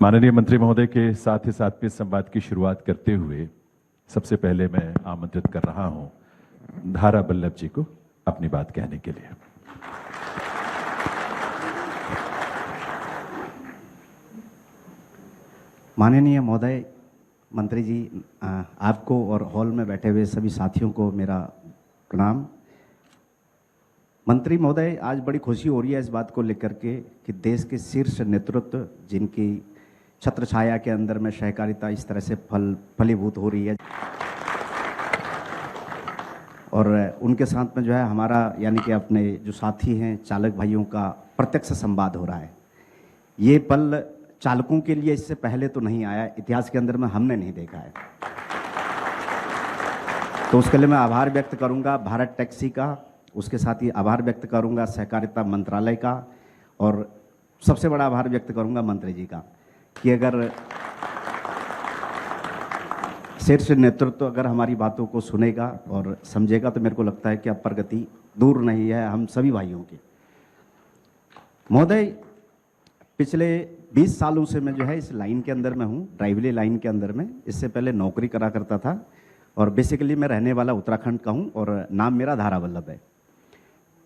माननीय मंत्री महोदय के साथ ही साथ में संवाद की शुरुआत करते हुए सबसे पहले मैं आमंत्रित कर रहा हूं धारा वल्लभ जी को अपनी बात कहने के लिए। माननीय महोदय, मंत्री जी, आपको और हॉल में बैठे हुए सभी साथियों को मेरा प्रणाम। मंत्री महोदय, आज बड़ी खुशी हो रही है इस बात को लेकर के कि देश के शीर्ष नेतृत्व जिनकी छत्र छाया के अंदर में सहकारिता इस तरह से फलीभूत हो रही है और उनके साथ में जो है हमारा यानी कि अपने जो साथी हैं चालक भाइयों का प्रत्यक्ष संवाद हो रहा है। ये पल चालकों के लिए इससे पहले तो नहीं आया, इतिहास के अंदर में हमने नहीं देखा है। तो उसके लिए मैं आभार व्यक्त करूंगा भारत टैक्सी का, उसके साथ ही आभार व्यक्त करूंगा सहकारिता मंत्रालय का और सबसे बड़ा आभार व्यक्त करूंगा मंत्री जी का कि अगर शीर्ष नेतृत्व अगर हमारी बातों को सुनेगा और समझेगा तो मेरे को लगता है कि अब प्रगति दूर नहीं है हम सभी भाइयों की। महोदय, पिछले 20 सालों से मैं जो है इस लाइन के अंदर में हूँ, ड्राइवरी लाइन के अंदर में। इससे पहले नौकरी करा करता था और बेसिकली मैं रहने वाला उत्तराखंड का हूँ और नाम मेरा धारा वल्लभ है।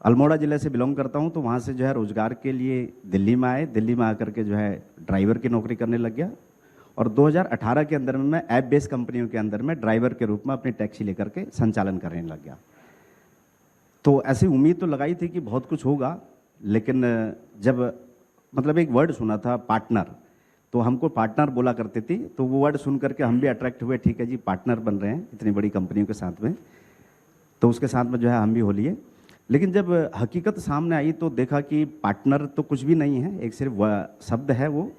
अल्मोड़ा ज़िले से बिलोंग करता हूँ, तो वहाँ से जो है रोज़गार के लिए दिल्ली में आए। दिल्ली में आकर के जो है ड्राइवर की नौकरी करने लग गया और 2018 के अंदर में मैं ऐप बेस्ड कंपनियों के अंदर में ड्राइवर के रूप में अपनी टैक्सी लेकर के संचालन करने लग गया। तो ऐसी उम्मीद तो लगाई थी कि बहुत कुछ होगा, लेकिन जब मतलब एक वर्ड सुना था पार्टनर, तो हमको पार्टनर बोला करते थे, तो वो वर्ड सुन करके हम भी अट्रैक्ट हुए, ठीक है जी पार्टनर बन रहे हैं इतनी बड़ी कंपनियों के साथ में, तो उसके साथ में जो है हम भी हो लिए। लेकिन जब हकीकत सामने आई तो देखा कि पार्टनर तो कुछ भी नहीं है, एक सिर्फ शब्द है वो।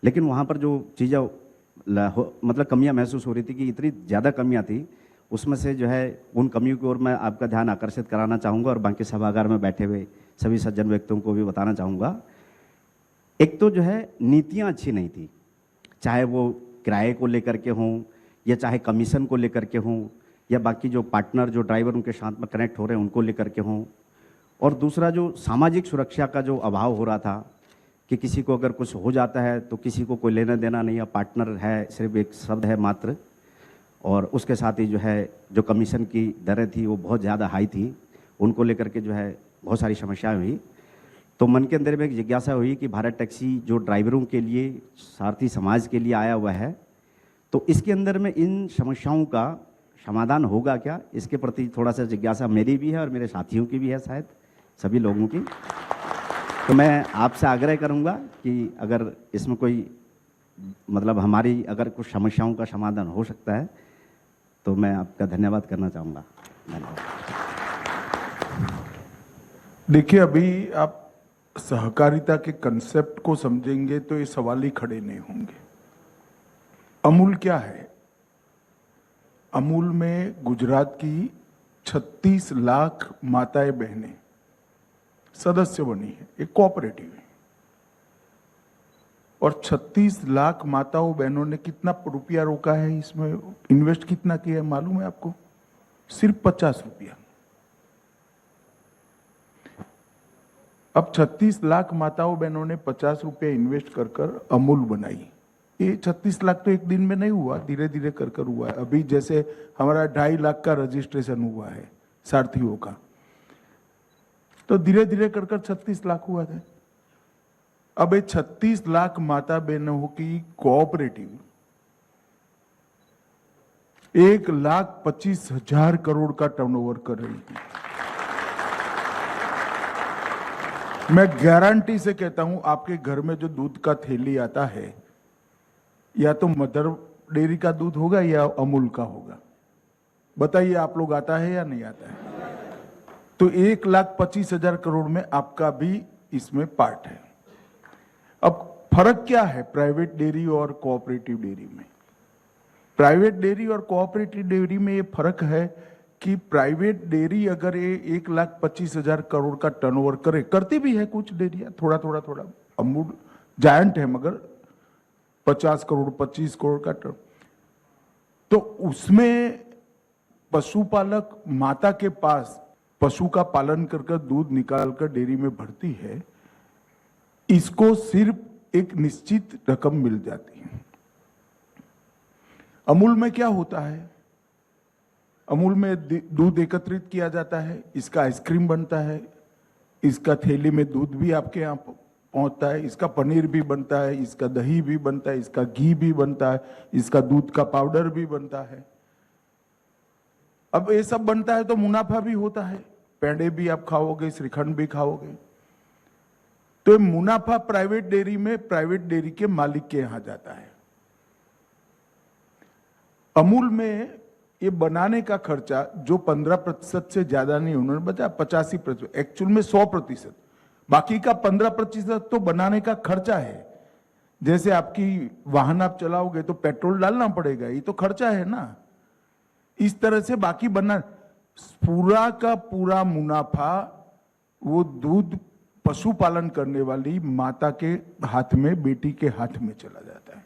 लेकिन वहाँ पर जो चीज़ें मतलब कमियाँ महसूस हो रही थी कि इतनी ज़्यादा कमियाँ थी, उसमें से जो है उन कमियों की ओर मैं आपका ध्यान आकर्षित कराना चाहूँगा और बाकी सभागार में बैठे हुए सभी सज्जन व्यक्तियों को भी बताना चाहूँगा। एक तो जो है नीतियाँ अच्छी नहीं थी, चाहे वो किराए को लेकर के हों या चाहे कमीशन को लेकर के हों या बाकी जो पार्टनर जो ड्राइवर उनके साथ में कनेक्ट हो रहे हैं उनको लेकर के हों। और दूसरा जो सामाजिक सुरक्षा का जो अभाव हो रहा था कि किसी को अगर कुछ हो जाता है तो किसी को कोई लेना देना नहीं है, पार्टनर है सिर्फ एक शब्द है मात्र। और उसके साथ ही जो है जो कमीशन की दरें थी वो बहुत ज़्यादा हाई थी, उनको लेकर के जो है बहुत सारी समस्याएं हुई। तो मन के अंदर में एक जिज्ञासा हुई कि भारत टैक्सी जो ड्राइवरों के लिए सारथी समाज के लिए आया हुआ है, तो इसके अंदर में इन समस्याओं का समाधान होगा क्या, इसके प्रति थोड़ा सा जिज्ञासा मेरी भी है और मेरे साथियों की भी है, शायद सभी लोगों की। तो मैं आपसे आग्रह करूंगा कि अगर इसमें कोई मतलब हमारी अगर कुछ समस्याओं का समाधान हो सकता है तो मैं आपका धन्यवाद करना चाहूँगा। धन्यवाद। देखिए, अभी आप सहकारिता के कंसेप्ट को समझेंगे तो ये सवाल ही खड़े नहीं होंगे। अमूल क्या है? अमूल में गुजरात की 36 लाख माताएं बहनें सदस्य बनी है, एक कोऑपरेटिव है। और 36 लाख माताओं बहनों ने कितना रुपया रोका है, इसमें इन्वेस्ट कितना किया है मालूम है आपको? सिर्फ 50 रुपया। अब 36 लाख माताओं बहनों ने 50 रुपये इन्वेस्ट कर कर अमूल बनाई। ये 36 लाख तो एक दिन में नहीं हुआ, धीरे धीरे कर कर हुआ है। अभी जैसे हमारा 2.5 लाख का रजिस्ट्रेशन हुआ है सारथियों का, तो धीरे धीरे कर कर 36 लाख हुआ था। अब ये 36 लाख माता बहनों की कोऑपरेटिव 1,25,000 करोड़ का टर्नओवर कर रही है। मैं गारंटी से कहता हूं, आपके घर में जो दूध का थैली आता है या तो मदर डेयरी का दूध होगा या अमूल का होगा। बताइए आप लोग, आता है या नहीं आता है? तो 1,25,000 करोड़ में आपका भी इसमें पार्ट है। अब फर्क क्या है प्राइवेट डेयरी और कोऑपरेटिव डेयरी में? प्राइवेट डेयरी और कोऑपरेटिव डेयरी में ये फर्क है कि प्राइवेट डेयरी अगर ये 1,25,000 करोड़ का टर्नओवर करे, करती भी है कुछ डेयरियां, थोड़ा थोड़ा थोड़ा। अमूल जायंट है मगर 50 करोड़ 25 करोड़ का टर्न, तो उसमें पशुपालक माता के पास पशु का पालन कर दूध निकाल कर डेयरी में भरती है। इसको सिर्फ एक निश्चित रकम मिल जाती है। अमूल में क्या होता है, अमूल में दूध एकत्रित किया जाता है, इसका आइसक्रीम बनता है, इसका थैली में दूध भी आपके यहाँ पहुंचता है, इसका पनीर भी बनता है, इसका दही भी बनता है, इसका घी भी बनता है, इसका दूध का पाउडर भी बनता है। अब ये सब बनता है तो मुनाफा भी होता है, पेड़े भी आप खाओगे, श्रीखंड भी खाओगे, तो ये मुनाफा प्राइवेट डेयरी में प्राइवेट डेयरी के मालिक के यहां जाता है। अमूल में ये बनाने का खर्चा जो 15% से ज्यादा नहीं, उन्होंने बताया 85%, एक्चुअल में 100%, बाकी का 15% तो बनाने का खर्चा है। जैसे आपकी वाहन आप चलाओगे तो पेट्रोल डालना पड़ेगा, ये तो खर्चा है ना। इस तरह से बाकी बना पूरा का पूरा मुनाफा वो दूध पशुपालन करने वाली माता के हाथ में, बेटी के हाथ में चला जाता है।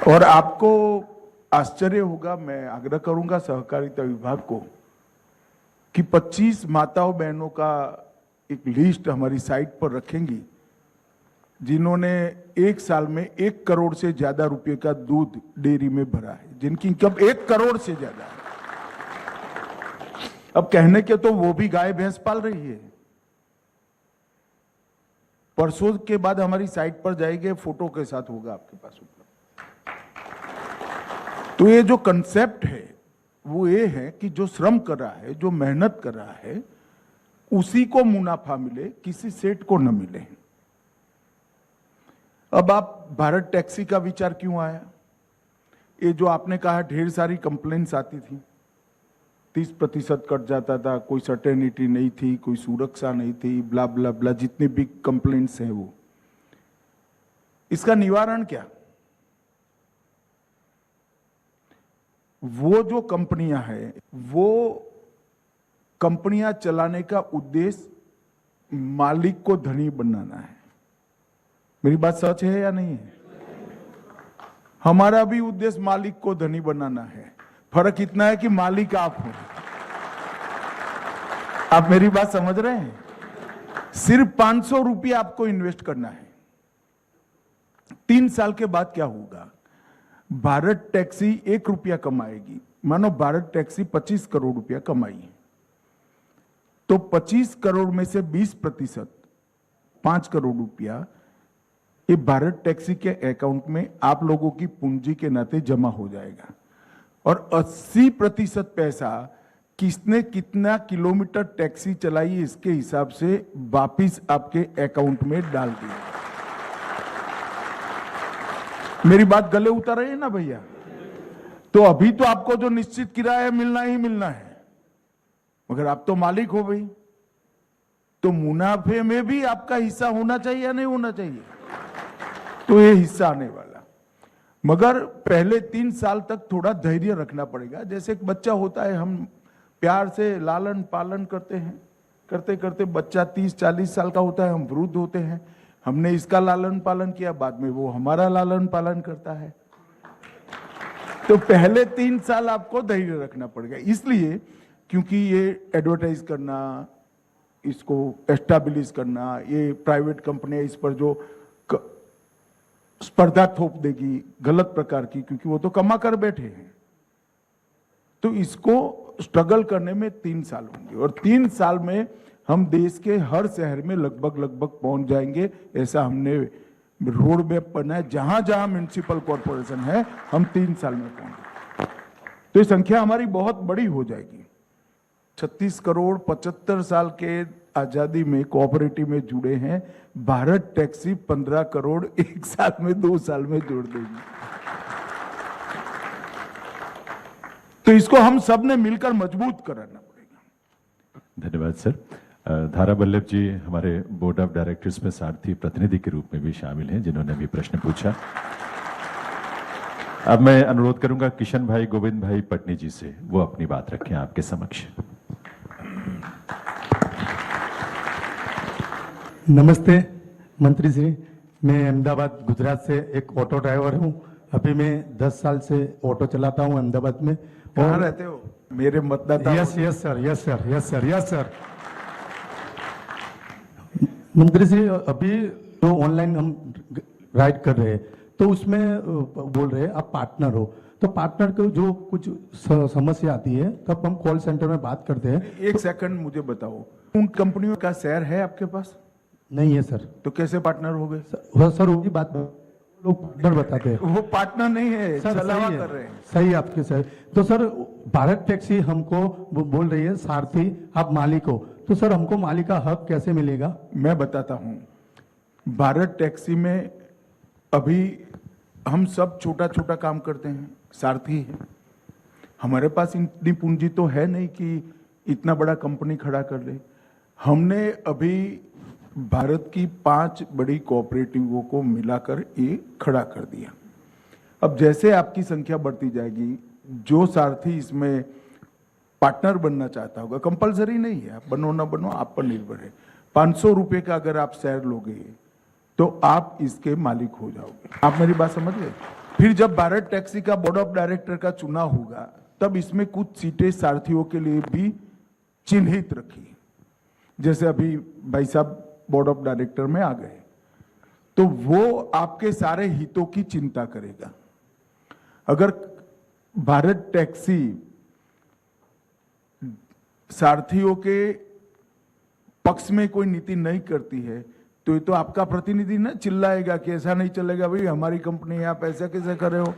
और आपको आश्चर्य होगा, मैं आग्रह करूंगा सहकारिता विभाग को कि 25 माताओं बहनों का एक लिस्ट हमारी साइट पर रखेंगी जिन्होंने एक साल में 1 करोड़ से ज्यादा रुपए का दूध डेयरी में भरा है, जिनकी इनकम 1 करोड़ से ज्यादा है। अब कहने के तो वो भी गाय भैंस पाल रही है। परसों के बाद हमारी साइट पर जाएंगे, फोटो के साथ होगा आपके पास उपलब्ध। तो ये जो कंसेप्ट है वो ये है कि जो श्रम कर रहा है, जो मेहनत कर रहा है, उसी को मुनाफा मिले, किसी सेठ को न मिले। अब आप भारत टैक्सी का विचार क्यों आया? ये जो आपने कहा ढेर सारी कंप्लेंट्स आती थी, 30% कट जाता था, कोई सर्टेनिटी नहीं थी, कोई सुरक्षा नहीं थी, ब्ला ब्ला ब्ला, जितनी भी कंप्लेंट्स हैं वो, इसका निवारण क्या? वो जो कंपनियां हैं, वो कंपनियां चलाने का उद्देश्य मालिक को धनी बनाना है। मेरी बात सच है या नहीं है? हमारा भी उद्देश्य मालिक को धनी बनाना है। फर्क इतना है कि मालिक आप हो। आप मेरी बात समझ रहे हैं? सिर्फ 500 रुपये आपको इन्वेस्ट करना है। 3 साल के बाद क्या होगा? भारत टैक्सी 1 रुपया कमाएगी। मानो भारत टैक्सी 25 करोड़ रुपया कमाई, तो 25 करोड़ में से 20%, 5 करोड़ रुपया, ये भारत टैक्सी के अकाउंट में आप लोगों की पूंजी के नाते जमा हो जाएगा। और 80% पैसा किसने कितना किलोमीटर टैक्सी चलाई इसके हिसाब से वापिस आपके अकाउंट में डाल दिया। मेरी बात गले उतर रही है ना भैया? तो अभी तो आपको जो निश्चित किराया मिलना ही मिलना है, मगर आप तो मालिक हो भाई, तो मुनाफे में भी आपका हिस्सा होना चाहिए या नहीं होना चाहिए? तो ये हिस्सा आने वाला, मगर पहले 3 साल तक थोड़ा धैर्य रखना पड़ेगा। जैसे एक बच्चा होता है, हम प्यार से लालन पालन करते हैं, करते करते बच्चा 30-40 साल का होता है, हम वृद्ध होते हैं, हमने इसका लालन पालन किया, बाद में वो हमारा लालन पालन करता है। तो पहले 3 साल आपको धैर्य रखना पड़ेगा, इसलिए क्योंकि ये एडवर्टाइज करना, इसको एस्टैब्लिश करना, ये प्राइवेट कंपनी इस पर जो स्पर्धा थोप देगी गलत प्रकार की, क्योंकि वो तो कमा कर बैठे हैं, तो इसको स्ट्रगल करने में 3 साल होंगे। और 3 साल में हम देश के हर शहर में लगभग पहुंच जाएंगे। ऐसा हमने रोड मैप बनाया, जहां जहां म्युनिसिपल कॉर्पोरेशन है हम 3 साल में पहुंचे, तो ये संख्या हमारी बहुत बड़ी हो जाएगी। 36 करोड़ 75 साल के आजादी में कोऑपरेटिव में जुड़े हैं। भारत टैक्सी 15 करोड़ 1 साल में 2 साल में जोड़ देगी। तो इसको हम सब ने मिलकर मजबूत कराना पड़ेगा। धन्यवाद सर। धारा बल्लभ जी हमारे बोर्ड ऑफ डायरेक्टर्स में सारथी प्रतिनिधि के रूप में भी शामिल हैं, जिन्होंने भी प्रश्न पूछा। अब मैं अनुरोध करूंगा किशन भाई गोविंद भाई पटनी जी से, वो अपनी बात रखें आपके समक्ष। नमस्ते मंत्री जी, मैं अहमदाबाद गुजरात से एक ऑटो ड्राइवर हूँ। अभी मैं 10 साल से ऑटो चलाता हूँ अहमदाबाद में। कहाँ रहते हो? मेरे मतदाता। Yes sir, yes sir, yes sir, yes sir. मंत्री जी, अभी जो ऑनलाइन हम राइड कर रहे हैं तो उसमें बोल रहे हैं आप पार्टनर हो, तो पार्टनर को जो कुछ समस्या आती है तब हम कॉल सेंटर में बात करते हैं। एक सेकंड मुझे बताओ, उन कंपनियों का शेयर है आपके पास? नहीं है सर। तो कैसे पार्टनर हो गए? सर वो भी बात लोग पार्टनर बताते हैं। वो पार्टनर नहीं है, सर चलावा सही कर है, रहे हैं। सही है आपके सर। तो सर भारत टैक्सी हमको बोल रही है सारथी आप मालिक हो, तो सर हमको मालिक का हक कैसे मिलेगा? मैं बताता हूं, भारत टैक्सी में अभी हम सब छोटा छोटा काम करते हैं, सारथी है। हमारे पास इतनी पूंजी तो है नहीं कि इतना बड़ा कंपनी खड़ा कर ले। हमने अभी भारत की 5 बड़ी कोऑपरेटिवों को मिलाकर ये खड़ा कर दिया। अब जैसे आपकी संख्या बढ़ती जाएगी, जो सारथी इसमें पार्टनर बनना चाहता होगा, कंपलसरी नहीं है, आप बनो ना बनो आप पर निर्भर है। 500 रुपए का अगर आप शेयर लोगे तो आप इसके मालिक हो जाओगे। आप मेरी बात समझ गए? फिर जब भारत टैक्सी का बोर्ड ऑफ डायरेक्टर का चुनाव होगा तब इसमें कुछ सीटें सारथियों के लिए भी चिन्हित रखी, जैसे अभी भाई साहब बोर्ड ऑफ डायरेक्टर में आ गए, तो वो आपके सारे हितों की चिंता करेगा। अगर भारत टैक्सी सारथियों के पक्ष में कोई नीति नहीं करती है तो ये तो आपका प्रतिनिधि ना चिल्लाएगा कि ऐसा नहीं चलेगा भाई, हमारी कंपनी है, आप ऐसा कैसे कर रहे हो।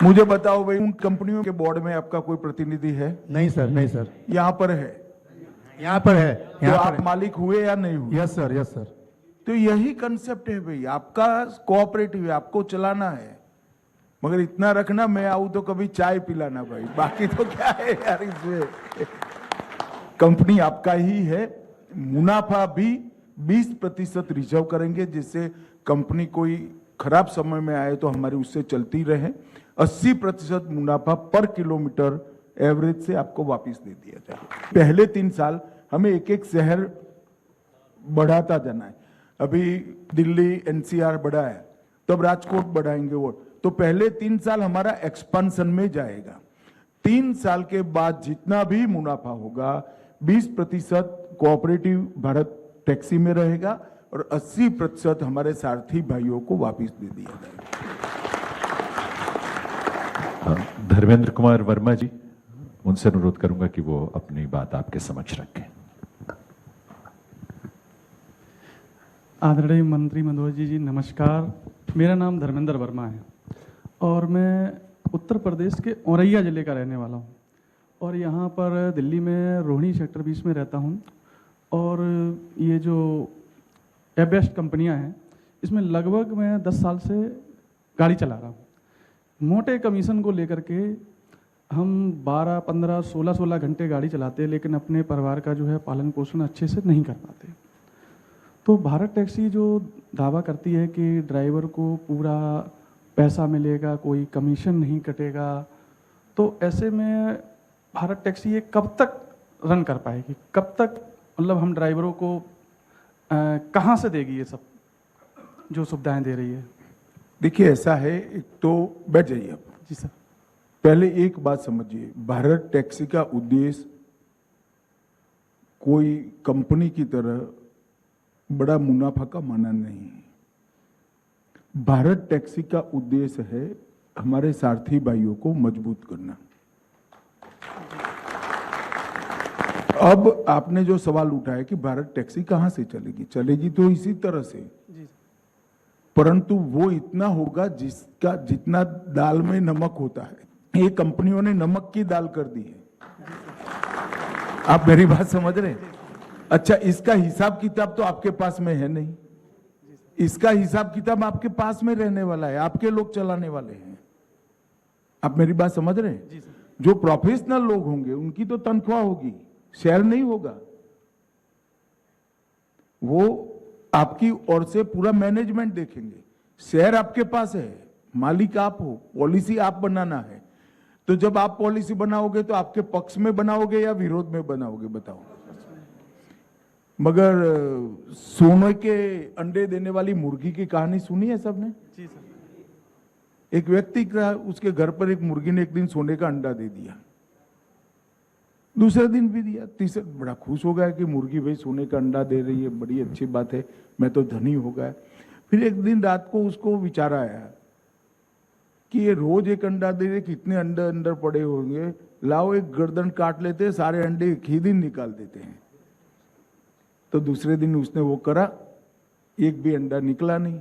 मुझे बताओ भाई, उन कंपनियों के बोर्ड में आपका कोई प्रतिनिधि है? नहीं सर, नहीं सर। यहाँ पर है? यहाँ पर है। तो आप मालिक हुए या नहीं हुए? Yes sir, yes sir. तो यही कंसेप्ट है भाई, आपका कोऑपरेटिव है, आपको चलाना है, मगर इतना रखना मैं आऊं तो कभी चाय पिलाना भाई, बाकी तो क्या है यार इसमें। कंपनी आपका ही है, मुनाफा भी 20% रिजर्व करेंगे, जिससे कंपनी कोई खराब समय में आए तो हमारी उससे चलती रहे। 80% मुनाफा पर किलोमीटर एवरेज से आपको वापस दे दिया जाए। पहले 3 साल हमें एक एक शहर बढ़ाता जाना है। अभी दिल्ली एनसीआर बढ़ा है, तब राजकोट बढ़ाएंगे वो, तो पहले 3 साल हमारा एक्सपांशन में जाएगा। 3 साल के बाद जितना भी मुनाफा होगा 20% कोऑपरेटिव भारत टैक्सी में रहेगा और 80% हमारे सारथी भाइयों को वापस दे दिया जाएगा। धर्मेंद्र कुमार वर्मा जी, उनसे अनुरोध करूंगा कि वो अपनी बात आपके समक्ष रखें। आदरणीय मंत्री मनोज जी नमस्कार। मेरा नाम धर्मेंद्र वर्मा है और मैं उत्तर प्रदेश के औरैया ज़िले का रहने वाला हूँ और यहाँ पर दिल्ली में रोहिणी सेक्टर 20 में रहता हूँ। और ये जो एबेस्ट कंपनियाँ हैं इसमें लगभग मैं 10 साल से गाड़ी चला रहा हूँ। मोटे कमीशन को लेकर के हम 12, 15, 16 घंटे गाड़ी चलाते हैं, लेकिन अपने परिवार का जो है पालन पोषण अच्छे से नहीं कर पाते। तो भारत टैक्सी जो दावा करती है कि ड्राइवर को पूरा पैसा मिलेगा, कोई कमीशन नहीं कटेगा, तो ऐसे में भारत टैक्सी ये कब तक रन कर पाएगी? कब तक मतलब हम ड्राइवरों को कहाँ से देगी ये सब जो सुविधाएं दे रही है? देखिए ऐसा है, एक तो बैठ जाइए आप। जी सर। पहले एक बात समझिए, भारत टैक्सी का उद्देश्य कोई कंपनी की तरह बड़ा मुनाफा कमाना नहीं है। भारत टैक्सी का उद्देश्य है हमारे सारथी भाइयों को मजबूत करना। अब आपने जो सवाल उठाया कि भारत टैक्सी कहां से चलेगी, चलेगी तो इसी तरह से, परंतु वो इतना होगा जिसका जितना दाल में नमक होता है। ये कंपनियों ने नमक की दाल कर दी है। आप मेरी बात समझ रहे हैं? अच्छा, इसका हिसाब किताब तो आपके पास में है नहीं, इसका हिसाब किताब आपके पास में रहने वाला है, आपके लोग चलाने वाले हैं। आप मेरी बात समझ रहे हैं? जो प्रोफेशनल लोग होंगे उनकी तो तनख्वाह होगी, शेयर नहीं होगा। वो आपकी ओर से पूरा मैनेजमेंट देखेंगे। शेयर आपके पास है, मालिक आप हो, पॉलिसी आप बनाना है। तो जब आप पॉलिसी बनाओगे तो आपके पक्ष में बनाओगे या विरोध में बनाओगे, बताओ। मगर सोने के अंडे देने वाली मुर्गी की कहानी सुनी है सबने? जी सर। एक व्यक्ति का, उसके घर पर एक मुर्गी ने एक दिन सोने का अंडा दे दिया। दूसरे दिन भी दिया, तीसरे बड़ा खुश हो गया कि मुर्गी भाई सोने का अंडा दे रही है, बड़ी अच्छी बात है, मैं तो धनी हो गया। फिर एक दिन रात को उसको विचार आया कि ये रोज एक अंडा दे रहे, कितने अंडे अंदर पड़े होंगे, लाओ एक गर्दन काट लेते हैं, सारे अंडे एक ही दिन निकाल देते हैं। तो दूसरे दिन उसने वो करा, एक भी अंडा निकला नहीं।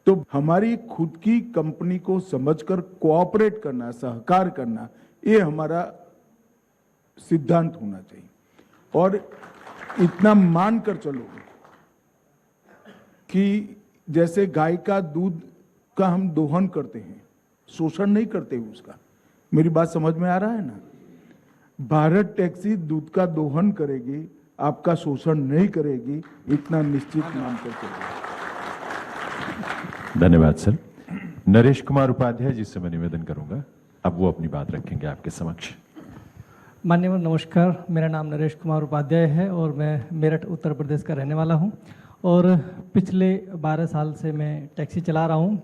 तो हमारी खुद की कंपनी को समझकर कोऑपरेट करना, सहकार करना, ये हमारा सिद्धांत होना चाहिए। और इतना मानकर चलो कि जैसे गाय का दूध का हम दोहन करते हैं, शोषण नहीं करते उसका। मेरी बात समझ में आ रहा है ना? भारत टैक्सी दूध का दोहन करेगी, आपका शोषण नहीं करेगी, इतना निश्चित मानकर चलो। धन्यवाद सर। नरेश कुमार उपाध्याय जी से मैं निवेदन करूंगा, अब वो अपनी बात रखेंगे आपके समक्ष। मान्यवर नमस्कार, मेरा नाम नरेश कुमार उपाध्याय है और मैं मेरठ उत्तर प्रदेश का रहने वाला हूं और पिछले 12 साल से मैं टैक्सी चला रहा हूं।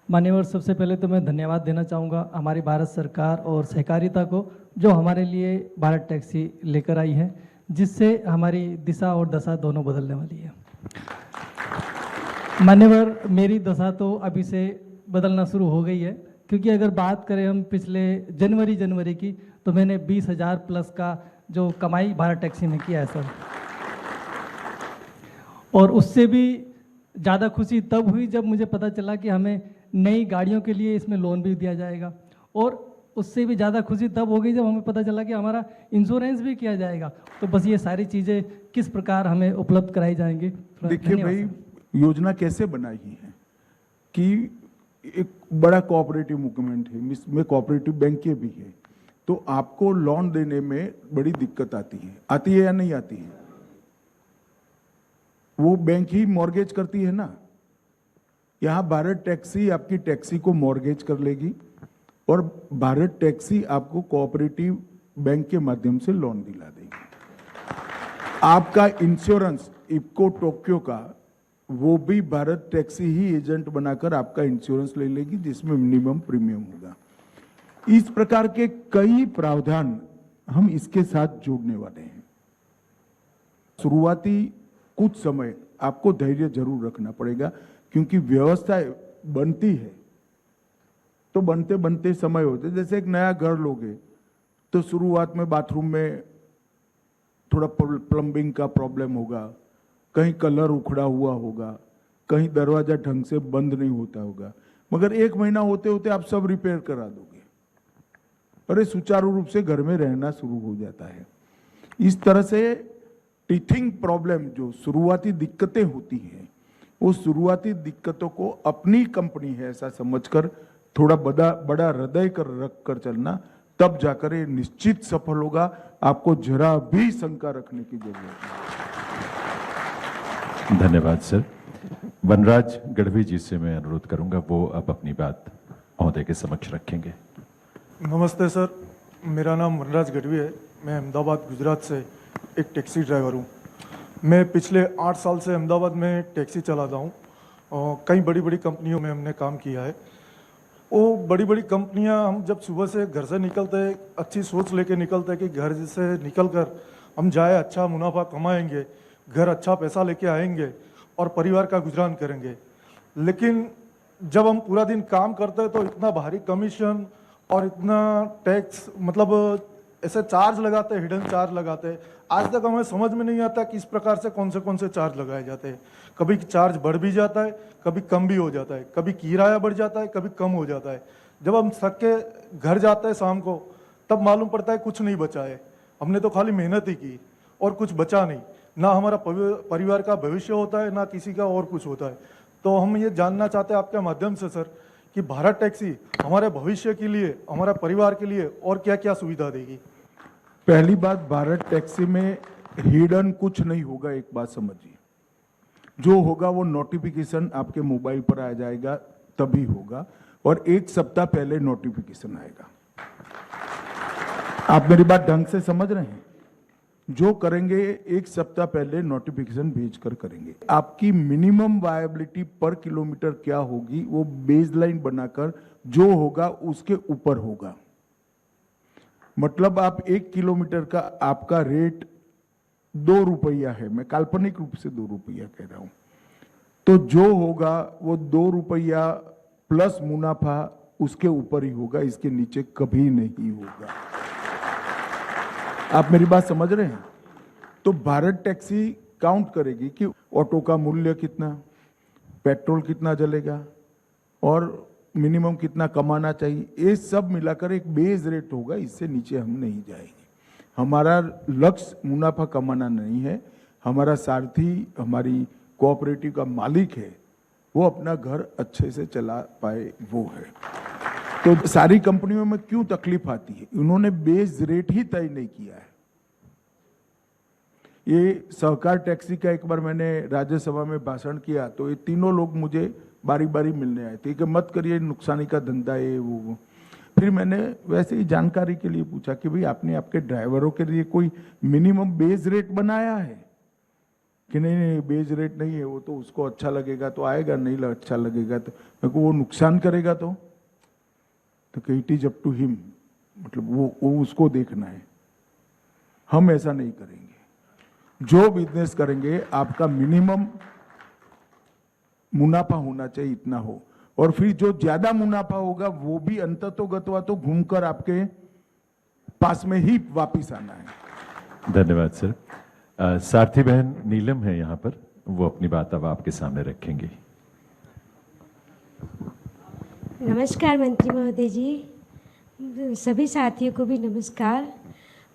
मान्यवर, सबसे पहले तो मैं धन्यवाद देना चाहूँगा हमारी भारत सरकार और सहकारिता को, जो हमारे लिए भारत टैक्सी लेकर आई है, जिससे हमारी दिशा और दशा दोनों बदलने वाली है। मान्यवर, मेरी दशा तो अभी से बदलना शुरू हो गई है, क्योंकि अगर बात करें हम पिछले जनवरी की, तो मैंने 20,000 प्लस का जो कमाई भारत टैक्सी में किया है सर। और उससे भी ज़्यादा खुशी तब हुई जब मुझे पता चला कि हमें नई गाड़ियों के लिए इसमें लोन भी दिया जाएगा, और उससे भी ज़्यादा खुशी तब हो गई जब हमें पता चला कि हमारा इंश्योरेंस भी किया जाएगा। तो बस ये सारी चीज़ें किस प्रकार हमें उपलब्ध कराई जाएंगी। देखिए भाई, योजना कैसे बनाई है कि एक बड़ा कोऑपरेटिव मूवमेंट है, इसमें कोऑपरेटिव बैंकें भी है, तो आपको लोन देने में बड़ी दिक्कत आती है या नहीं आती है? वो बैंक ही मॉर्गेज करती है ना। यहाँ भारत टैक्सी आपकी टैक्सी को मॉर्गेज कर लेगी और भारत टैक्सी आपको कोऑपरेटिव बैंक के माध्यम से लोन दिला देगी। आपका इंश्योरेंस इफ्को टोक्यो का, वो भी भारत टैक्सी ही एजेंट बनाकर आपका इंश्योरेंस ले लेगी, जिसमें मिनिमम प्रीमियम होगा। इस प्रकार के कई प्रावधान हम इसके साथ जोड़ने वाले हैं। शुरुआती कुछ समय आपको धैर्य जरूर रखना पड़ेगा, क्योंकि व्यवस्था बनती है तो बनते बनते समय होते। जैसे एक नया घर लोगे तो शुरुआत में बाथरूम में थोड़ा प्लम्बिंग का प्रॉब्लम होगा, कहीं कलर उखड़ा हुआ होगा, कहीं दरवाजा ढंग से बंद नहीं होता होगा, मगर 1 महीना होते होते आप सब रिपेयर करा दोगे, अरे सुचारू रूप से घर में रहना शुरू हो जाता है। इस तरह से टीथिंग प्रॉब्लम, जो शुरुआती दिक्कतें होती हैं, वो शुरुआती दिक्कतों को अपनी कंपनी है ऐसा समझकर थोड़ा बड़ा हृदय कर रख कर चलना, तब जाकर ये निश्चित सफल होगा। आपको जरा भी शंका रखने की जरूरत नहीं। धन्यवाद सर। वनराज गढ़वी जी से मैं अनुरोध करूंगा, वो अब अपनी बात महोदय के समक्ष रखेंगे। नमस्ते सर, मेरा नाम वनराज गढ़वी है। मैं अहमदाबाद गुजरात से एक टैक्सी ड्राइवर हूँ। मैं पिछले 8 साल से अहमदाबाद में टैक्सी चलाता हूँ और कई बड़ी बड़ी कंपनियों में हमने काम किया है। वो बड़ी बड़ी कंपनियां, हम जब सुबह से घर से निकलते हैं, अच्छी सोच लेके निकलते हैं कि घर से निकलकर हम जाए, अच्छा मुनाफा कमाएंगे, घर अच्छा पैसा लेके आएंगे और परिवार का गुजरान करेंगे। लेकिन जब हम पूरा दिन काम करते हैं तो इतना भारी कमीशन और इतना टैक्स, मतलब ऐसे चार्ज लगाते हैं, हिडन चार्ज लगाते हैं। आज तक हमें समझ में नहीं आता कि इस प्रकार से कौन से चार्ज लगाए जाते हैं। कभी चार्ज बढ़ भी जाता है, कभी कम भी हो जाता है, कभी किराया बढ़ जाता है, कभी कम हो जाता है। जब हम थक के घर जाते हैं शाम को, तब मालूम पड़ता है कुछ नहीं बचा है, हमने तो खाली मेहनत ही की और कुछ बचा नहीं। ना हमारा परिवार का भविष्य होता है, ना किसी का और कुछ होता है। तो हम ये जानना चाहते हैं आपके माध्यम से सर, कि भारत टैक्सी हमारे भविष्य के लिए, हमारे परिवार के लिए और क्या क्या सुविधा देगी। पहली बात, भारत टैक्सी में हिडन कुछ नहीं होगा। एक बात समझिए, जो होगा वो नोटिफिकेशन आपके मोबाइल पर आ जाएगा, तभी होगा, और 1 सप्ताह पहले नोटिफिकेशन आएगा। आप मेरी बात ढंग से समझ रहे हैं? जो करेंगे 1 सप्ताह पहले नोटिफिकेशन भेजकर करेंगे। आपकी मिनिमम वायबिलिटी पर किलोमीटर क्या होगी, वो बेसलाइन बनाकर जो होगा उसके ऊपर होगा। मतलब आप 1 किलोमीटर का आपका रेट 2 रुपया है, मैं काल्पनिक रूप से 2 रुपया कह रहा हूं, तो जो होगा वो 2 रुपया प्लस मुनाफा उसके ऊपर ही होगा, इसके नीचे कभी नहीं होगा। आप मेरी बात समझ रहे हैं? तो भारत टैक्सी काउंट करेगी कि ऑटो का मूल्य कितना, पेट्रोल कितना जलेगा और मिनिमम कितना कमाना चाहिए, ये सब मिलाकर एक बेस रेट होगा, इससे नीचे हम नहीं जाएंगे। हमारा लक्ष्य मुनाफा कमाना नहीं है, हमारा सारथी हमारी कोऑपरेटिव का मालिक है, वो अपना घर अच्छे से चला पाए, वो है। तो सारी कंपनियों में क्यों तकलीफ आती है? उन्होंने बेस रेट ही तय नहीं किया है। ये सहकार टैक्सी का एक बार मैंने राज्यसभा में भाषण किया तो ये तीनों लोग मुझे बारी बारी मिलने आए थे कि मत करिए, नुकसानी का धंधा है वो। फिर मैंने वैसे ही जानकारी के लिए पूछा कि भाई आपने आपके ड्राइवरों के लिए कोई मिनिमम बेस रेट बनाया है कि नहीं बेस रेट नहीं है, वो तो उसको अच्छा लगेगा तो आएगा, नहीं अच्छा लगेगा तो मेरे को वो नुकसान करेगा तो it is up to him, मतलब वो उसको देखना है। हम ऐसा नहीं करेंगे। जो बिजनेस करेंगे आपका मिनिमम मुनाफा होना चाहिए, इतना हो, और फिर जो ज्यादा मुनाफा होगा वो भी अंततोगत्वा तो घूमकर आपके पास में ही वापिस आना है। धन्यवाद सर। सारथी बहन नीलम है यहाँ पर, वो अपनी बात अब आपके सामने रखेंगी। नमस्कार मंत्री महोदय जी, सभी साथियों को भी नमस्कार।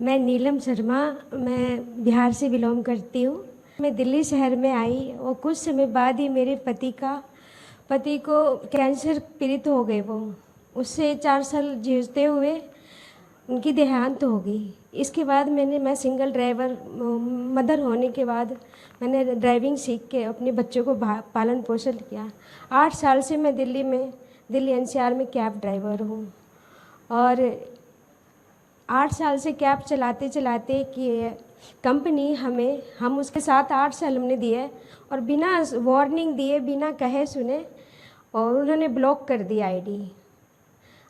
मैं नीलम शर्मा, मैं बिहार से बिलोंग करती हूँ। मैं दिल्ली शहर में आई और कुछ समय बाद ही मेरे पति को कैंसर पीड़ित हो गए। वो उससे 4 साल जूझते हुए उनकी देहांत हो गई। इसके बाद मैं सिंगल ड्राइवर मदर होने के बाद मैंने ड्राइविंग सीख के अपने बच्चों को पालन पोषण किया। 8 साल से मैं दिल्ली NCR में कैब ड्राइवर हूँ और 8 साल से कैब चलाते चलाते कि कंपनी हम उसके साथ 8 साल हमने दिए और बिना वार्निंग दिए, बिना कहे सुने, और उन्होंने ब्लॉक कर दी आईडी।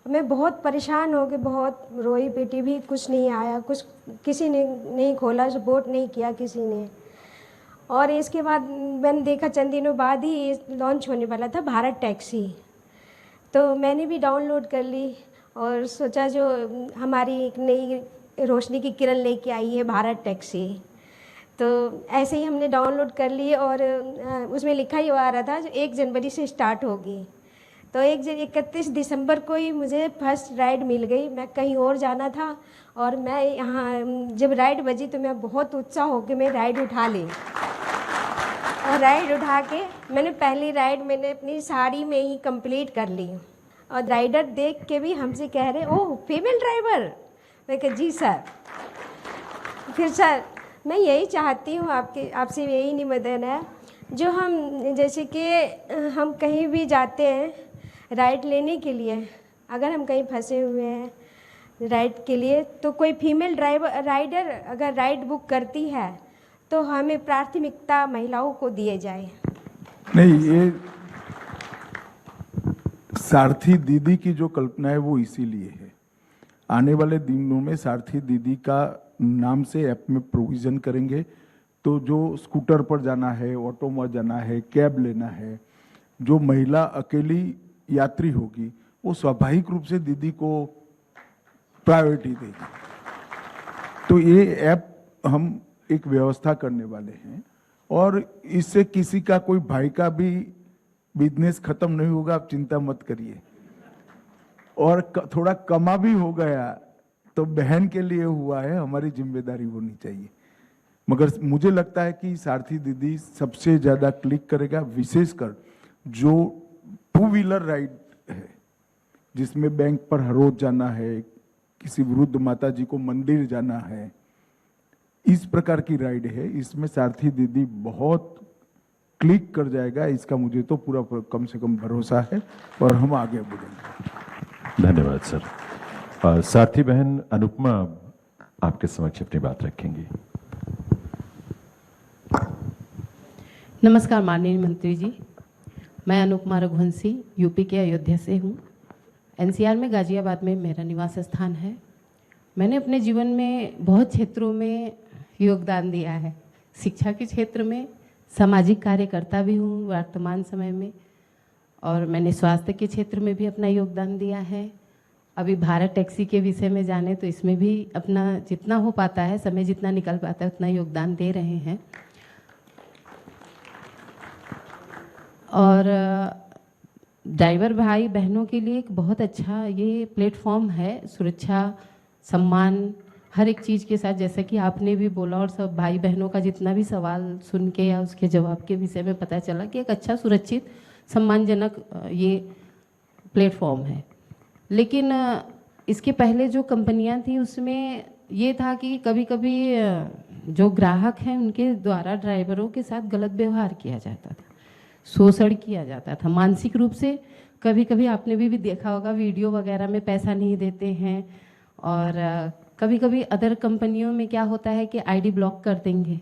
मैं बहुत परेशान हो गई, बहुत रोई पीटी, भी कुछ नहीं आया, कुछ किसी ने नहीं खोला, सपोर्ट नहीं किया किसी ने। और इसके बाद मैंने देखा चंद दिनों बाद ही लॉन्च होने वाला था भारत टैक्सी, तो मैंने भी डाउनलोड कर ली और सोचा जो हमारी एक नई रोशनी की किरण लेके आई है भारत टैक्सी, तो ऐसे ही हमने डाउनलोड कर ली और उसमें लिखा ही आ रहा था जो 1 जनवरी से स्टार्ट होगी। तो 31 दिसंबर को ही मुझे फर्स्ट राइड मिल गई। मैं कहीं और जाना था और मैं यहाँ जब राइड बजी तो मैं बहुत उत्साह होकर मैं राइड उठा ली और राइड उठा के मैंने पहली राइड मैंने अपनी साड़ी में ही कंप्लीट कर ली। और राइडर देख के भी हमसे कह रहे, ओह फीमेल ड्राइवर। मैं कहा जी सर। फिर सर मैं यही चाहती हूँ आपसे यही निवेदन है, जो हम जैसे कि हम कहीं भी जाते हैं राइड लेने के लिए, अगर हम कहीं फंसे हुए हैं राइड के लिए, तो कोई फीमेल राइडर अगर राइड बुक करती है तो हमें प्राथमिकता महिलाओं को दिए जाए। नहीं, ये सारथी दीदी की जो कल्पना है वो इसीलिए है। आने वाले दिनों में सारथी दीदी का नाम से ऐप में प्रोविजन करेंगे, तो जो स्कूटर पर जाना है, ऑटो में जाना है, कैब लेना है, जो महिला अकेली यात्री होगी वो स्वाभाविक रूप से दीदी को प्रायोरिटी देगी। तो ये ऐप हम एक व्यवस्था करने वाले हैं और इससे किसी का कोई भाई का भी बिजनेस खत्म नहीं होगा, आप चिंता मत करिए। और थोड़ा कमा भी हो गया तो बहन के लिए हुआ है, हमारी जिम्मेदारी होनी चाहिए। मगर मुझे लगता है कि सारथी दीदी सबसे ज्यादा क्लिक करेगा, विशेषकर जो 2 व्हीलर राइड है जिसमें बैंक पर हर रोज जाना है, किसी वृद्ध माता जी को मंदिर जाना है, इस प्रकार की राइड है, इसमें सारथी दीदी बहुत क्लिक कर जाएगा। इसका मुझे तो पूरा कम से कम भरोसा है और हम आगे बढ़ेंगे। धन्यवाद सर। सारथी बहन अनुपमा आपके समक्ष अपनी बात रखेंगी। नमस्कार माननीय मंत्री जी, मैं अनुपमा रघुवंशी यूपी के अयोध्या से हूँ। NCR में गाजियाबाद में मेरा निवास स्थान है। मैंने अपने जीवन में बहुत क्षेत्रों में योगदान दिया है। शिक्षा के क्षेत्र में सामाजिक कार्यकर्ता भी हूँ वर्तमान समय में, और मैंने स्वास्थ्य के क्षेत्र में भी अपना योगदान दिया है। अभी भारत टैक्सी के विषय में जाने तो इसमें भी अपना जितना हो पाता है, समय जितना निकल पाता है उतना योगदान दे रहे हैं। और ड्राइवर भाई बहनों के लिए एक बहुत अच्छा ये प्लेटफॉर्म है, सुरक्षा, सम्मान, हर एक चीज़ के साथ, जैसे कि आपने भी बोला और सब भाई बहनों का जितना भी सवाल सुन के या उसके जवाब के विषय में पता चला कि एक अच्छा सुरक्षित सम्मानजनक ये प्लेटफॉर्म है। लेकिन इसके पहले जो कंपनियां थी उसमें ये था कि कभी कभी जो ग्राहक हैं उनके द्वारा ड्राइवरों के साथ गलत व्यवहार किया जाता था, शोषण किया जाता था मानसिक रूप से। कभी कभी आपने भी देखा होगा वीडियो वगैरह में पैसा नहीं देते हैं, और कभी कभी अदर कंपनियों में क्या होता है कि आईडी ब्लॉक कर देंगे,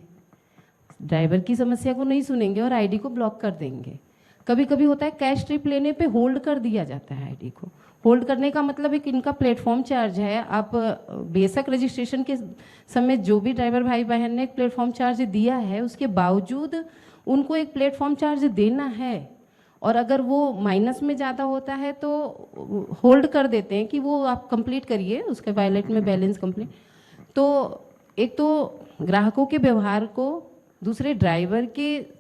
ड्राइवर की समस्या को नहीं सुनेंगे और आईडी को ब्लॉक कर देंगे। कभी कभी होता है कैश ट्रिप लेने पे होल्ड कर दिया जाता है आईडी को। होल्ड करने का मतलब एक इनका प्लेटफॉर्म चार्ज है। आप बेशक रजिस्ट्रेशन के समय जो भी ड्राइवर भाई बहन ने एक प्लेटफॉर्म चार्ज दिया है, उसके बावजूद उनको एक प्लेटफॉर्म चार्ज देना है, और अगर वो माइनस में ज़्यादा होता है तो होल्ड कर देते हैं कि वो आप कंप्लीट करिए, उसके वॉलेट में बैलेंस कंप्लीट। तो एक तो ग्राहकों के व्यवहार को, दूसरे ड्राइवर के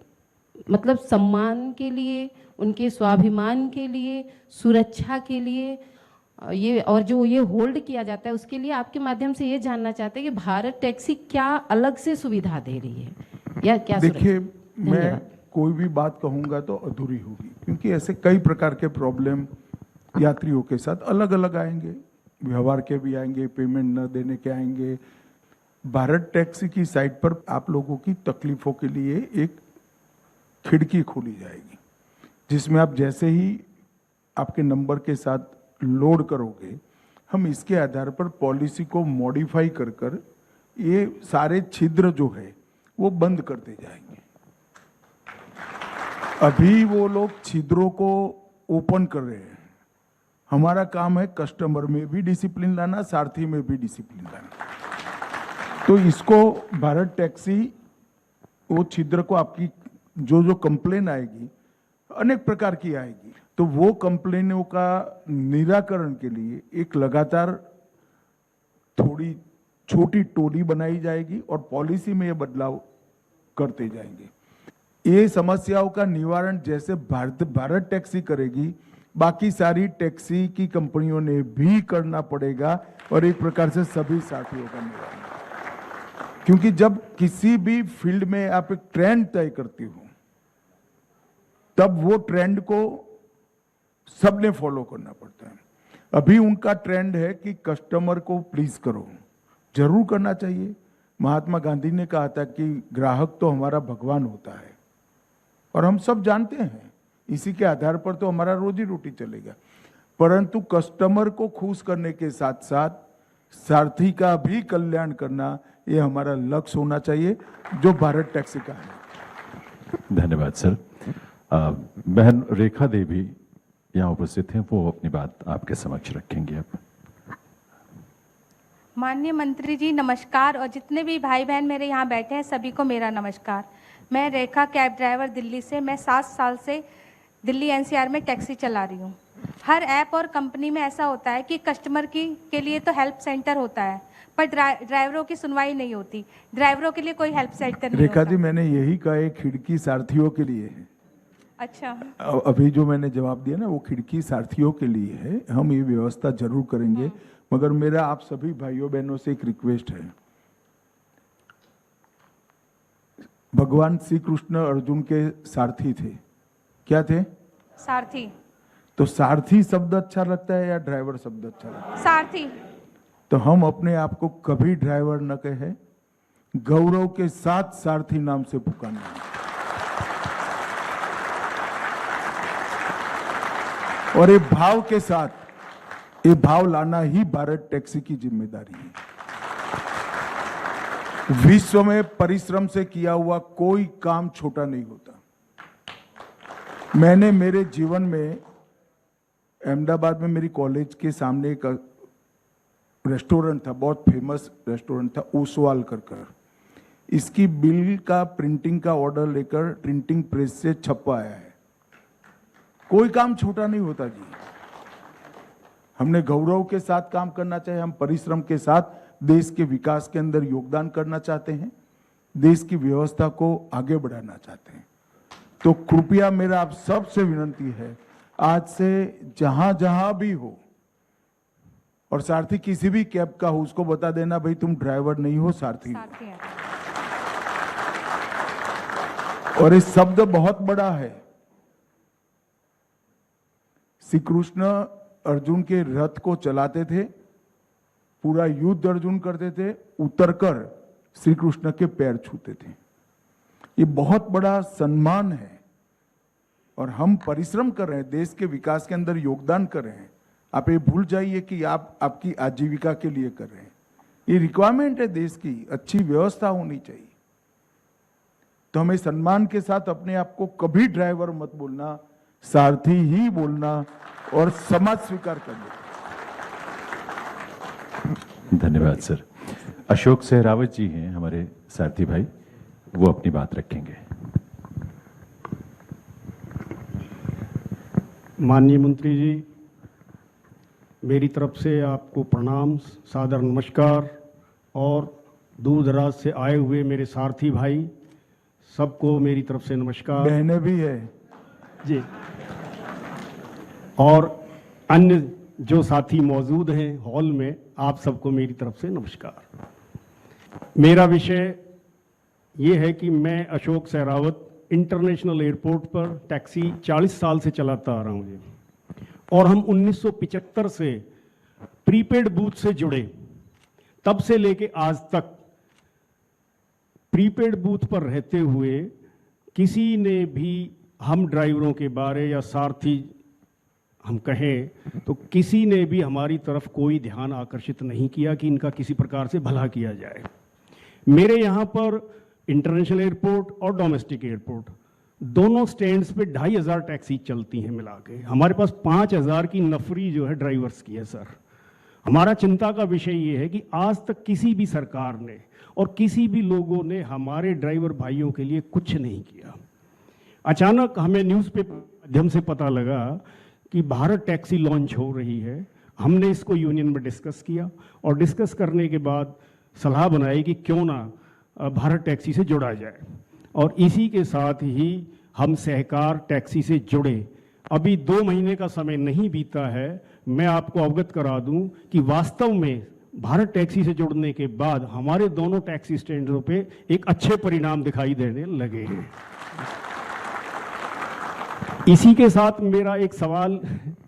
मतलब सम्मान के लिए, उनके स्वाभिमान के लिए, सुरक्षा के लिए, ये और जो ये होल्ड किया जाता है उसके लिए आपके माध्यम से ये जानना चाहते हैं कि भारत टैक्सी क्या अलग से सुविधा दे रही है या क्या? देखिए, मैं कोई भी बात कहूंगा तो अधूरी होगी, क्योंकि ऐसे कई प्रकार के प्रॉब्लम यात्रियों के साथ अलग अलग आएंगे, व्यवहार के भी आएंगे, पेमेंट न देने के आएंगे। भारत टैक्सी की साइट पर आप लोगों की तकलीफों के लिए एक खिड़की खोली जाएगी, जिसमें आप जैसे ही आपके नंबर के साथ लोड करोगे, हम इसके आधार पर पॉलिसी को मॉडिफाई कर कर ये सारे छिद्र जो है वो बंद करते जाएंगे। अभी वो लोग छिद्रों को ओपन कर रहे हैं। हमारा काम है कस्टमर में भी डिसिप्लिन लाना, सारथी में भी डिसिप्लिन लाना। तो इसको भारत टैक्सी वो छिद्र को, आपकी जो जो कंप्लेन आएगी, अनेक प्रकार की आएगी, तो वो कंप्लेनों का निराकरण के लिए एक लगातार थोड़ी छोटी टोली बनाई जाएगी और पॉलिसी में ये बदलाव करते जाएंगे। ये समस्याओं का निवारण जैसे भारत टैक्सी करेगी, बाकी सारी टैक्सी की कंपनियों ने भी करना पड़ेगा, और एक प्रकार से सभी साथियों का निवारण। क्योंकि जब किसी भी फील्ड में आप एक ट्रेंड तय करती हो, तब वो ट्रेंड को सबने फॉलो करना पड़ता है। अभी उनका ट्रेंड है कि कस्टमर को प्लीज करो, जरूर करना चाहिए। महात्मा गांधी ने कहा था कि ग्राहक तो हमारा भगवान होता है, और हम सब जानते हैं, इसी के आधार पर तो हमारा रोजी रोटी चलेगा। परंतु कस्टमर को खुश करने के साथ साथ सारथी का भी कल्याण करना, ये हमारा लक्ष्य होना चाहिए, जो भारत टैक्सी का है। धन्यवाद सर। बहन रेखा देवी यहाँ उपस्थित हैं, वो अपनी बात आपके समक्ष रखेंगे। अब माननीय मंत्री जी नमस्कार, और जितने भी भाई बहन मेरे यहाँ बैठे हैं सभी को मेरा नमस्कार। मैं रेखा कैब ड्राइवर दिल्ली से, मैं 7 साल से दिल्ली एनसीआर में टैक्सी चला रही हूँ। हर ऐप और कंपनी में ऐसा होता है कि कस्टमर के लिए तो हेल्प सेंटर होता है, पर ड्राइवरों की सुनवाई नहीं होती। ड्राइवरों के लिए कोई हेल्प सेंटर नहीं रेखा होता। जी, मैंने यही कहा, एक खिड़की सारथियों के लिए है। अच्छा, अभी जो मैंने जवाब दिया ना, वो खिड़की सारथियों के लिए है। हम ये व्यवस्था जरूर करेंगे, मगर मेरा आप सभी भाइयों बहनों से एक रिक्वेस्ट है। भगवान श्री कृष्ण अर्जुन के सारथी थे। क्या थे? सारथी। तो सारथी शब्द अच्छा लगता है या ड्राइवर शब्द अच्छा लगता है? सारथी। तो हम अपने आप को कभी ड्राइवर न कहे, गौरव के साथ सारथी नाम से पुकारना है। और ये भाव के साथ, ये भाव लाना ही भारत टैक्सी की जिम्मेदारी है। विश्व में परिश्रम से किया हुआ कोई काम छोटा नहीं होता। मैंने मेरे जीवन में अहमदाबाद में मेरी कॉलेज के सामने एक रेस्टोरेंट था, बहुत फेमस रेस्टोरेंट था, ओसवाल कर। इसकी बिल का प्रिंटिंग का ऑर्डर लेकर प्रिंटिंग प्रेस से छपवाया है। कोई काम छोटा नहीं होता जी। हमने गौरव के साथ काम करना चाहिए, हम परिश्रम के साथ देश के विकास के अंदर योगदान करना चाहते हैं, देश की व्यवस्था को आगे बढ़ाना चाहते हैं। तो कृपया मेरा आप सबसे विनती है, आज से जहां जहां भी हो और सारथी किसी भी कैब का हो, उसको बता देना भाई तुम ड्राइवर नहीं हो, सारथी हो। और ये शब्द बहुत बड़ा है। श्री कृष्ण अर्जुन के रथ को चलाते थे, पूरा युद्ध अर्जुन करते थे, उतरकर श्री कृष्ण के पैर छूते थे। ये बहुत बड़ा सम्मान है और हम परिश्रम कर रहे हैं, देश के विकास के अंदर योगदान कर रहे हैं। आप ये भूल जाइए कि आप आपकी आजीविका के लिए कर रहे हैं। ये रिक्वायरमेंट है देश की, अच्छी व्यवस्था होनी चाहिए। तो हमें सम्मान के साथ अपने आप को कभी ड्राइवर मत बोलना, सारथी ही बोलना और समाज स्वीकार करना। धन्यवाद सर। अशोक सहरावत जी हैं हमारे सारथी भाई, वो अपनी बात रखेंगे। माननीय मंत्री जी, मेरी तरफ से आपको प्रणाम, सादर नमस्कार। और दूर दराज से आए हुए मेरे सारथी भाई सबको मेरी तरफ से नमस्कार। बहनें भी है जी। और अन्य जो साथी मौजूद हैं हॉल में, आप सबको मेरी तरफ से नमस्कार। मेरा विषय ये है कि मैं अशोक सहरावत इंटरनेशनल एयरपोर्ट पर टैक्सी 40 साल से चलाता आ रहा हूँ जी। और हम 1975 से प्रीपेड बूथ से जुड़े, तब से लेके आज तक प्रीपेड बूथ पर रहते हुए किसी ने भी हम ड्राइवरों के बारे या सारथी हम कहें तो किसी ने भी हमारी तरफ कोई ध्यान आकर्षित नहीं किया कि इनका किसी प्रकार से भला किया जाए। मेरे यहाँ पर इंटरनेशनल एयरपोर्ट और डोमेस्टिक एयरपोर्ट दोनों स्टैंड्स पे 2500 टैक्सी चलती हैं मिला के। हमारे पास 5000 की नफरी जो है ड्राइवर्स की है सर। हमारा चिंता का विषय ये है कि आज तक किसी भी सरकार ने और किसी भी लोगों ने हमारे ड्राइवर भाइयों के लिए कुछ नहीं किया। अचानक हमें न्यूज़पेपर माध्यम से पता लगा कि भारत टैक्सी लॉन्च हो रही है। हमने इसको यूनियन में डिस्कस किया और डिस्कस करने के बाद सलाह बनाई कि क्यों ना भारत टैक्सी से जुड़ा जाए। और इसी के साथ ही हम सहकार टैक्सी से जुड़े। अभी 2 महीने का समय नहीं बीता है, मैं आपको अवगत करा दूं कि वास्तव में भारत टैक्सी से जुड़ने के बाद हमारे दोनों टैक्सी स्टैंडों पे एक अच्छे परिणाम दिखाई देने लगे हैं। इसी के साथ मेरा एक सवाल,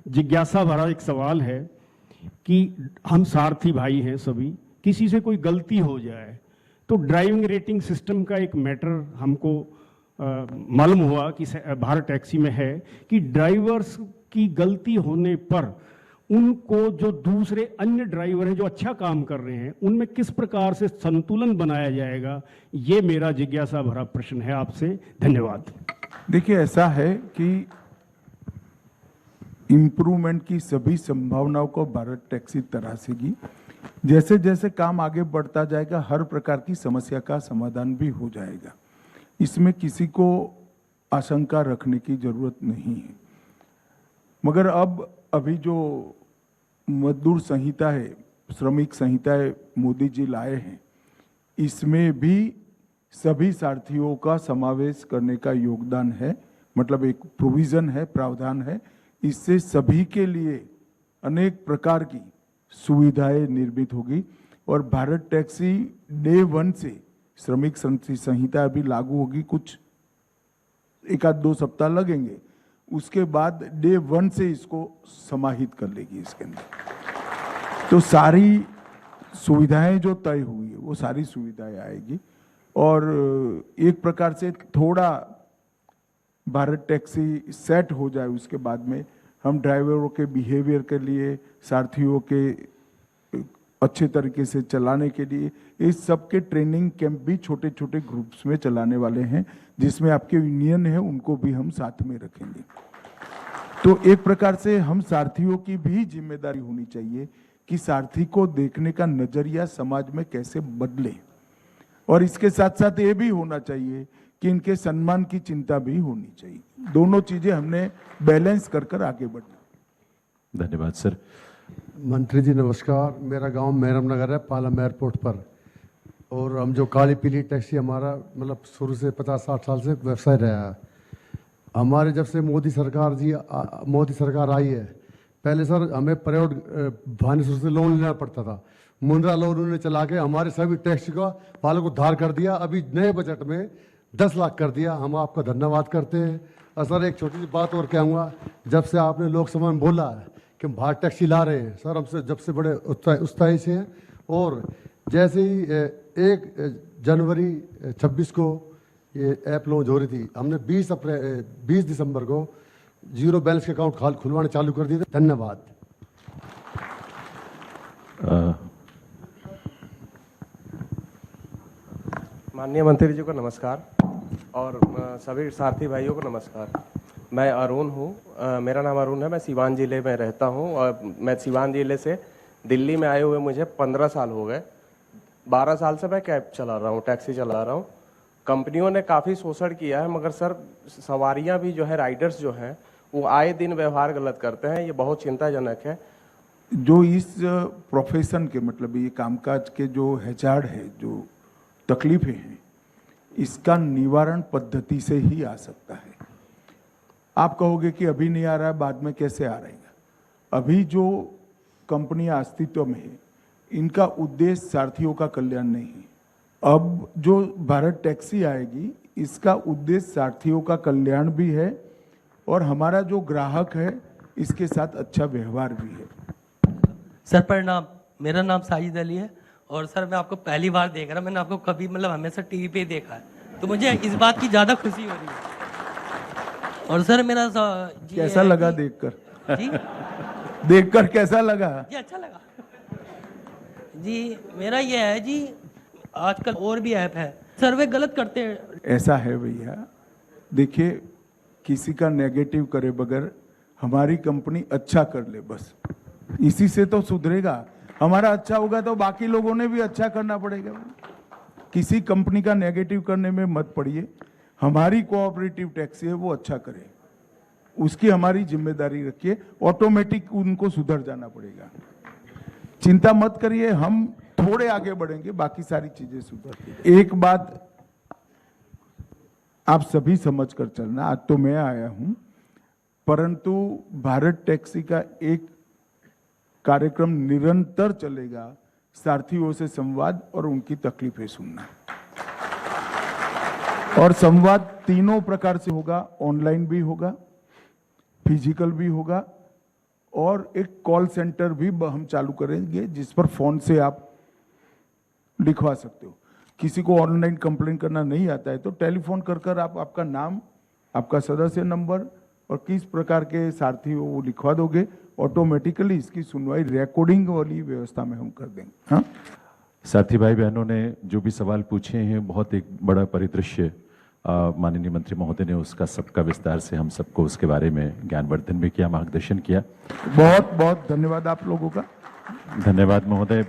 जिज्ञासा भरा एक सवाल है कि हम सारथी भाई हैं सभी, किसी से कोई गलती हो जाए तो ड्राइविंग रेटिंग सिस्टम का एक मैटर हमको मालूम हुआ कि भारत टैक्सी में है कि ड्राइवर्स की गलती होने पर उनको जो दूसरे अन्य ड्राइवर हैं जो अच्छा काम कर रहे हैं उनमें किस प्रकार से संतुलन बनाया जाएगा, ये मेरा जिज्ञासा भरा प्रश्न है आपसे। धन्यवाद। देखिए, ऐसा है कि इम्प्रूवमेंट की सभी संभावनाओं को भारत टैक्सी तरासेगी। जैसे जैसे काम आगे बढ़ता जाएगा हर प्रकार की समस्या का समाधान भी हो जाएगा। इसमें किसी को आशंका रखने की जरूरत नहीं है। मगर अभी जो मजदूर संहिता है, श्रमिक संहिता है, मोदी जी लाए हैं, इसमें भी सभी सारथियों का समावेश करने का योगदान है। मतलब एक प्रोविजन है, प्रावधान है। इससे सभी के लिए अनेक प्रकार की सुविधाएं निर्मित होगी और भारत टैक्सी डे 1 से श्रमिक संहिता अभी लागू होगी, कुछ 1-2 सप्ताह लगेंगे, उसके बाद डे 1 से इसको समाहित कर लेगी इसके अंदर। तो सारी सुविधाएं जो तय हुई है वो सारी सुविधाएं आएगी और एक प्रकार से थोड़ा भारत टैक्सी सेट हो जाए उसके बाद में हम ड्राइवरों के बिहेवियर के लिए, सारथियों के अच्छे तरीके से चलाने के लिए इस सब के ट्रेनिंग कैंप भी छोटे छोटे ग्रुप्स में चलाने वाले हैं, जिसमें आपके यूनियन है उनको भी हम साथ में रखेंगे। तो एक प्रकार से हम सारथियों की भी जिम्मेदारी होनी चाहिए कि सारथी को देखने का नजरिया समाज में कैसे बदले, और इसके साथ साथ ये भी होना चाहिए कि इनके सम्मान की चिंता भी होनी चाहिए। दोनों चीजें हमने बैलेंस कर कर आगे बढ़ना। धन्यवाद सर। मंत्री जी नमस्कार, मेरा गांव मेहरम नगर है पालम एयरपोर्ट पर, और हम जो काली पीली टैक्सी हमारा मतलब शुरू से 50-60 साल से व्यवसाय रहा है। हमारे जब से मोदी सरकार आई है, पहले सर हमें प्राइवेट भानेश्वर से लोन लेना पड़ता था, मुंद्रा लोन उन्होंने चला के हमारे सभी टैक्सी का वालों को उद्धार कर दिया। अभी नए बजट में 10 लाख कर दिया, हम आपका धन्यवाद करते हैं। और सर एक छोटी सी बात और कहूँगा, जब से आपने लोकसभा में बोला है कि हम बाहर टैक्सी ला रहे हैं, सर हमसे जब से बड़े उत्साही से हैं। और जैसे ही 1 जनवरी 26 को ये ऐप लॉन्च हो रही थी, हमने 20 दिसंबर को जीरो बैलेंस के अकाउंट खुलवाने चालू कर दिए थे। धन्यवाद। माननीय मंत्री जी को नमस्कार और सभी सारथी भाइयों को नमस्कार। मैं अरुण हूँ, मेरा नाम अरुण है, मैं सीवान ज़िले में रहता हूँ और मैं सीवान ज़िले से दिल्ली में आए हुए मुझे 15 साल हो गए। 12 साल से मैं कैब चला रहा हूँ, टैक्सी चला रहा हूँ। कंपनियों ने काफ़ी शोषण किया है, मगर सर सवारियाँ भी जो है, राइडर्स जो हैं वो आए दिन व्यवहार गलत करते हैं, ये बहुत चिंताजनक है। जो इस प्रोफेशन के मतलब ये कामकाज के जो हैजार्ड है, जो तकलीफें हैं, इसका निवारण पद्धति से ही आ सकता है। आप कहोगे कि अभी नहीं आ रहा है, बाद में कैसे आ रहेगा? अभी जो कंपनियां अस्तित्व में है, इनका उद्देश्य सारथियों का कल्याण नहीं है। अब जो भारत टैक्सी आएगी, इसका उद्देश्य सारथियों का कल्याण भी है और हमारा जो ग्राहक है इसके साथ अच्छा व्यवहार भी है। सर प्रणाम, मेरा नाम साजिद अली है और सर मैं आपको पहली बार देख रहा हूँ। मैंने आपको कभी मतलब हमेशा टीवी पे देखा है, तो मुझे इस बात की ज़्यादा खुशी हो रही है। और सर मेरा जी कैसा लगा देखकर? जी देखकर कैसा लगा? जी अच्छा लगा जी। मेरा ये है जी, आजकल और भी ऐप है सर, वे गलत करते हैं। ऐसा है भैया, देखिए किसी का नेगेटिव करे बगैर हमारी कंपनी अच्छा कर ले, बस इसी से तो सुधरेगा। हमारा अच्छा होगा तो बाकी लोगों ने भी अच्छा करना पड़ेगा। किसी कंपनी का नेगेटिव करने में मत पड़िए। हमारी कोऑपरेटिव टैक्सी है, वो अच्छा करे, उसकी हमारी जिम्मेदारी रखिए। ऑटोमेटिक उनको सुधर जाना पड़ेगा। चिंता मत करिए, हम थोड़े आगे बढ़ेंगे, बाकी सारी चीजें सुधरती। एक बात आप सभी समझ कर चलना, आज तो मैं आया हूं, परंतु भारत टैक्सी का एक कार्यक्रम निरंतर चलेगा, सारथियों से संवाद और उनकी तकलीफें सुनना। और संवाद तीनों प्रकार से होगा, ऑनलाइन भी होगा, फिजिकल भी होगा, और एक कॉल सेंटर भी हम चालू करेंगे जिस पर फोन से आप लिखवा सकते हो। किसी को ऑनलाइन कंप्लेन करना नहीं आता है तो टेलीफोन कर कर आप आपका नाम, आपका सदस्य नंबर और किस प्रकार के सारथी हो वो लिखवा दोगे। ऑटोमेटिकली इसकी सुनवाई रिकॉर्डिंग वाली व्यवस्था में हम कर देंगे। हाँ, साथी भाई बहनों ने जो भी सवाल पूछे हैं, बहुत एक बड़ा परिदृश्य माननीय मंत्री महोदय ने उसका सबका विस्तार से हम सबको उसके बारे में ज्ञानवर्धन भी किया, मार्गदर्शन किया। बहुत बहुत धन्यवाद आप लोगों का। धन्यवाद महोदय।